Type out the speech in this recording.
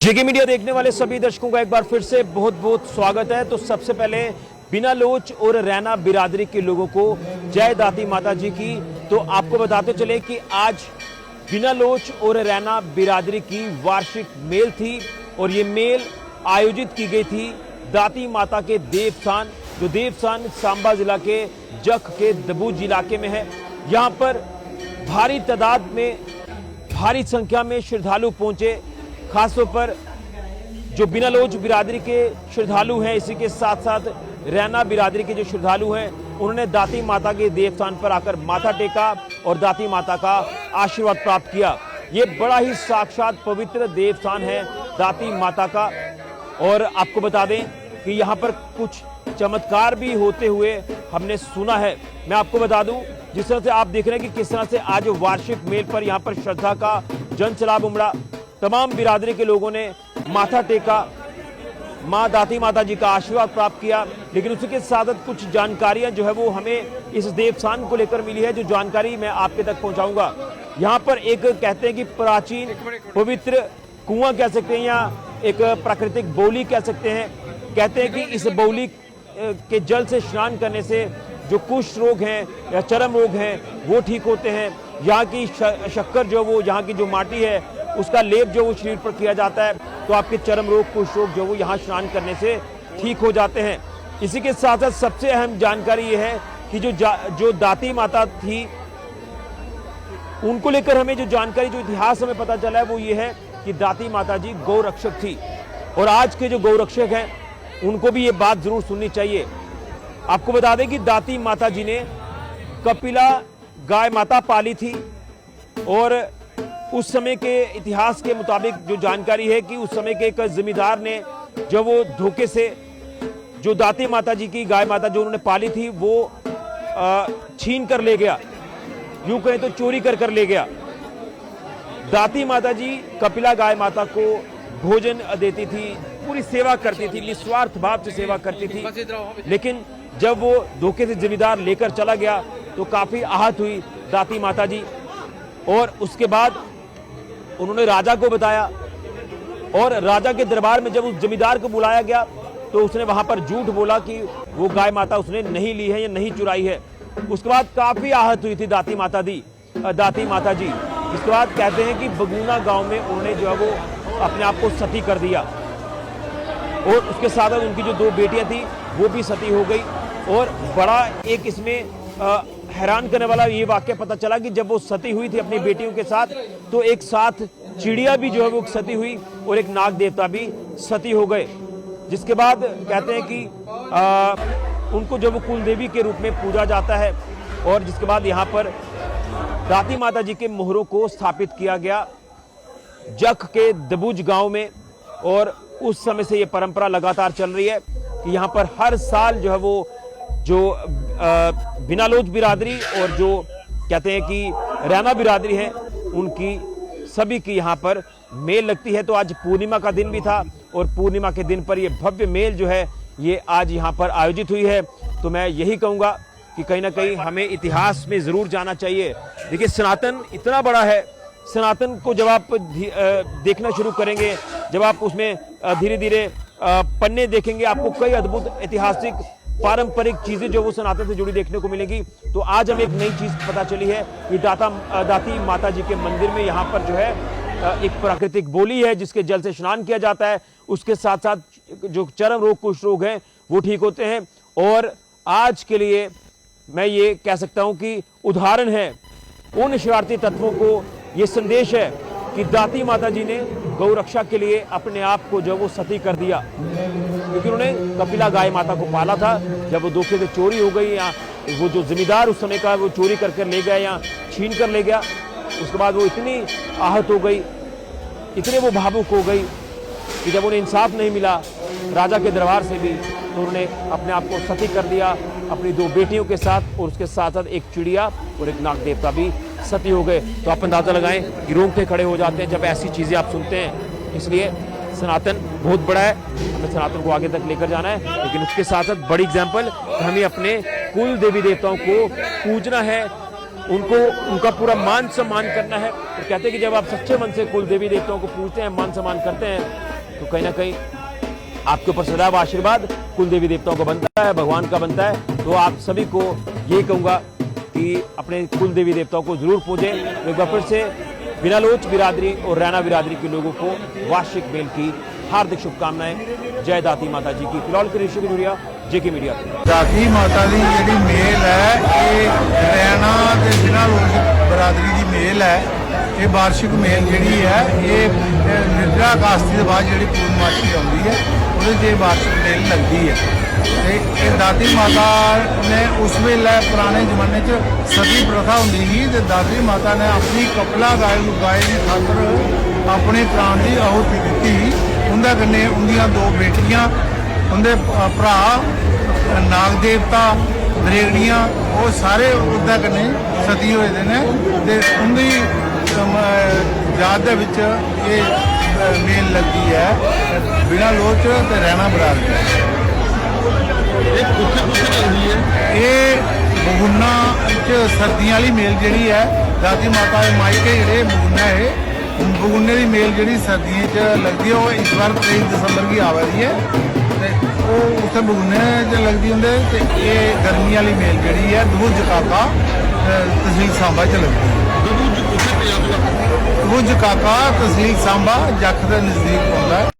जेके media देखने वाले सभी दर्शकों का एक बार फिर से बहुत बहुत स्वागत है। तो सबसे पहले बिना लोच और रैना बिरादरी के लोगों को जय दाती माता जी की। तो आपको बताते चले कि आज बिना लोच और रैना बिरादरी की वार्षिक मेल थी और ये मेल आयोजित की गई थी दाती माता के देवस्थान, जो देवस्थान सांबा जिला के जख के दबूज इलाके में है। यहाँ पर भारी तादाद में, भारी संख्या में श्रद्धालु पहुंचे, खासतौर पर जो बिना लोच बिरादरी के श्रद्धालु हैं, इसी के साथ साथ रैना बिरादरी के जो श्रद्धालु हैं, उन्होंने दाती माता के देवस्थान पर आकर माथा टेका और दाती माता का आशीर्वाद प्राप्त किया। ये बड़ा ही साक्षात पवित्र देवस्थान है दाती माता का। और आपको बता दें कि यहाँ पर कुछ चमत्कार भी होते हुए हमने सुना है। मैं आपको बता दूं, जिस तरह से आप देख रहे हैं कि किस तरह से आज वार्षिक मेल पर यहाँ पर श्रद्धा का जन सैलाब उमड़ा। तमाम बिरादरी के लोगों ने माथा टेका, माँ दाती माता जी का आशीर्वाद प्राप्त किया। लेकिन उसी के साथ कुछ जानकारियां जो है वो हमें इस देवस्थान को लेकर मिली है, जो जानकारी मैं आपके तक पहुंचाऊंगा। यहाँ पर एक कहते हैं कि प्राचीन पवित्र कुआं कह सकते हैं या एक प्राकृतिक बौली कह सकते हैं। कहते हैं कि इस बौली के जल से स्नान करने से जो कुष्ठ रोग हैं या चर्म रोग हैं वो ठीक होते हैं। यहाँ की शक्कर जो वो, यहाँ की जो माटी है उसका लेप जो वो शरीर पर किया जाता है, तो आपके चर्म रोग, कुष्ठ रोग जो वो यहाँ स्नान करने से ठीक हो जाते हैं। इसी के साथ साथ सबसे अहम जानकारी ये है कि जो दाती माता थी, उनको लेकर हमें जो जानकारी, जो इतिहास हमें पता चला है वो ये है कि दाती माता जी गौ रक्षक थी। और आज के जो गौ रक्षक हैं उनको भी ये बात जरूर सुननी चाहिए। आपको बता दें कि दाती माता जी ने कपिला गाय माता पाली थी और उस समय के इतिहास के मुताबिक जो जानकारी है कि उस समय के एक जमींदार ने जब वो धोखे से जो दाती माता जी की गाय माता जो उन्होंने पाली थी वो छीन कर ले गया, यूं कहें तो चोरी कर ले गया। दाती माता जी कपिला गाय माता को भोजन देती थी, पूरी सेवा करती थी, निस्वार्थ भाव से सेवा करती थी। लेकिन जब वो धोखे से जमींदार लेकर चला गया तो काफी आहत हुई दाती माता जी। और उसके बाद उन्होंने राजा को बताया और राजा के दरबार में जब उस जमींदार को बुलाया गया तो उसने वहां पर झूठ बोला कि वो गाय माता उसने नहीं ली है या नहीं चुराई है। उसके बाद काफी आहत हुई थी दाती माता जी। इसके बाद कहते हैं कि बगुना गांव में उन्होंने जो है वो अपने आप को सती कर दिया और उसके साथ उनकी जो दो बेटियां थी वो भी सती हो गई। और बड़ा एक इसमें हैरान करने वाला ये वाक्य पता चला कि जब वो सती हुई थी अपनी बेटियों के साथ, तो एक साथ चिड़िया भी जो है वो सती हुई और एक नाग देवता भी सती हो गए। जिसके बाद कहते हैं कि उनको जब वो कुल देवी के रूप में पूजा जाता है और जिसके बाद यहाँ पर दाती माता जी के मोहरों को स्थापित किया गया जख के दबूज गांव में। और उस समय से ये परंपरा लगातार चल रही है कि यहाँ पर हर साल जो है वो जो बिना लोच बिरादरी और जो कहते हैं कि रैना बिरादरी है उनकी सभी की यहाँ पर मेल लगती है। तो आज पूर्णिमा का दिन भी था और पूर्णिमा के दिन पर ये भव्य मेल जो है ये आज यहाँ पर आयोजित हुई है। तो मैं यही कहूँगा कि कहीं ना कहीं हमें इतिहास में ज़रूर जाना चाहिए। देखिए, सनातन इतना बड़ा है, सनातन को जब आप देखना शुरू करेंगे, जब आप उसमें धीरे धीरे पन्ने देखेंगे, आपको कई अद्भुत ऐतिहासिक पारंपरिक चीजें जो वो सनातन से जुड़ी देखने को मिलेगी। तो आज हमें एक नई चीज पता चली है कि दाती माता जी के मंदिर में यहाँ पर जो है एक प्राकृतिक बोली है जिसके जल से स्नान किया जाता है। उसके साथ साथ जो चर्म रोग, कुष्ठ रोग हैं वो ठीक होते हैं। और आज के लिए मैं ये कह सकता हूँ कि उदाहरण है उन शरारती तत्वों को, ये संदेश है कि दाती माता जी ने गौ रक्षा के लिए अपने आप को जो वो सती कर दिया, क्योंकि उन्होंने कपिला गाय माता को पाला था। जब वो धोखे से चोरी हो गई या वो जो जमींदार उस समय का वो चोरी कर ले गया या छीन कर ले गया, उसके बाद वो इतनी आहत हो गई, इतने वो भावुक हो गई कि जब उन्हें इंसाफ नहीं मिला राजा के दरबार से भी, तो उन्होंने अपने आप को सती कर दिया अपनी दो बेटियों के साथ। और उसके साथ साथ एक चिड़िया और एक नाग देवता भी सती हो गए। तो आप अंदाजा लगाएं कि रोंगटे खड़े हो जाते हैं जब ऐसी चीजें आप सुनते हैं। इसलिए सनातन बहुत बड़ा है, हमें सनातन को आगे तक लेकर जाना है। लेकिन उसके साथ साथ बड़ी एग्जाम्पल, हमें अपने कुल देवी देवताओं को पूजना है, उनका पूरा मान सम्मान करना है। तो कहते हैं कि जब आप सच्चे मन से कुल देवी देवताओं को पूजते हैं, मान सम्मान करते हैं, तो कहीं ना कहीं आपके ऊपर सदैव आशीर्वाद कुल देवी देवताओं का बनता है, भगवान का बनता है। तो आप सभी को ये कहूंगा कि अपने कुल देवी देवताओं को जरूर पूजें। एक बार फिर से बिनालोच बिरादरी और रैना बिरादरी के लोगों को वार्षिक मेल की हार्दिक शुभकामनाएं। जय दाती माता जी की। फिलहाल के ऋषि मीडिया जेके मीडिया। दाती माता की जी मेल है ये रैना ते बिनालोच बिरादरी की मेल है। ये वार्षिक मेल जी है ये निर्जला कास्ती के बाद जी पूर्णमासी आती है वो वार्षिक मेल लगती है। ये दाती माता ने उस वेले पुराने जमाने च सती प्रथा होंदी थी ते दाती माता ने अपनी कपला गाय की खातर अपने प्राण की आहुति दी। उनके कन्ने उनदियां दो बेटियां उनके भरा नाग देवता दरेगड़ियां वो सारे उनके कन्ने सती होए ने ते उनकी याद दे विच ये मेल लगती है बिनालोच ते रैना बिरादरी। ये मगुना सर्दियों वाली मेल जी है दाती माता के मायके जोड़े मगुना है बगुने की मेल जी सर्दियों च लगती है। वो इस बार 23 दिसंबर की आ रही है वो उत्थे बगुने च लगती होंगे। ये गर्मी वाली मेल जी है दूज काका तहसील सांबा च लगती है। दूज काका तहसील सांबा जख के नज़दीक पौंदा है।